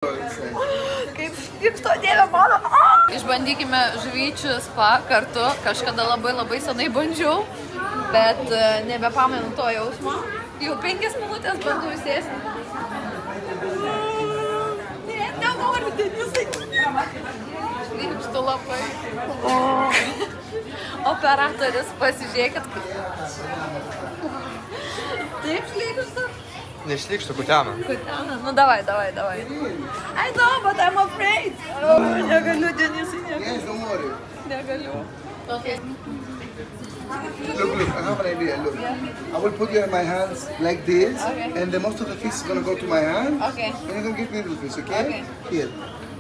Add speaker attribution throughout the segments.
Speaker 1: Kaip šlykšto, Dieve mano. Išbandykime žuvyčių spa kartu. Kažkada labai senai bandžiau, bet nebepamenu to jausmo. Jau 5 minutės bandau sėsti. Nenoriu, Denisai. Šlykštu labai. Operatorius, pasižiūrėkit. Taip šlykštu.
Speaker 2: Nešlykštų, kutena.
Speaker 1: Kutena? Nu, davai. I know, but I'm afraid. Negaliu, Denisai, negaliu. Negaliu. Okay.
Speaker 3: Look, I have an idea, look. I will put you in my hands like this, and the most of the fish is going to go to my hand.
Speaker 1: Okay.
Speaker 3: And you're going to give me the fish, okay? Here,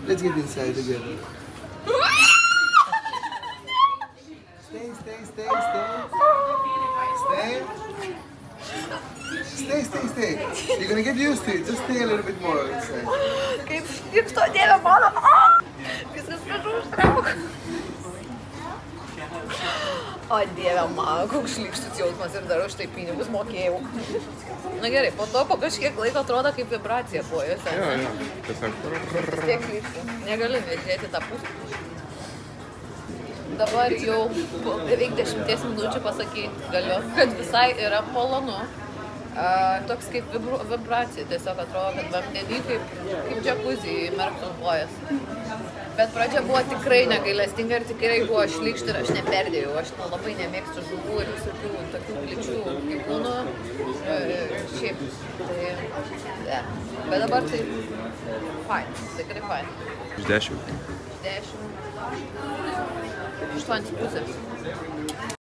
Speaker 3: let's get inside together. Stay. You're going to get used to it. Just stay a little bit more inside.
Speaker 1: Kaip šlykšto, Dieve mano. Viskas prašau užtrauk. O, Dieve mano, koks šlykštus jausmas ir dar už tai pinigus mokėjau. Na gerai, po to po kažkiek laiko atrodo kaip vibracija kojose.
Speaker 2: Jo, tiesiog.
Speaker 1: Vis tiek šlykštų. Negali nežiūrėti tą pusę. Dabar jau po beveik 10 minučių pasakyti galiu, kad visai yra malonu. Toks kaip vibracija, tiesiog atrodo, kad vandeny kaip džakuzį įmerktum kojas. Bet pradžia buvo tikrai negailestinga ir tikrai buvo šlykšti ir aš neperdėjau. Aš labai nemėgstu žuvų ir visokių tokių pličių gyvūnų. Šiaip, tai, ne. Bet dabar tai fain, tikrai fain.
Speaker 2: Iš 10?
Speaker 1: 10. 8,5.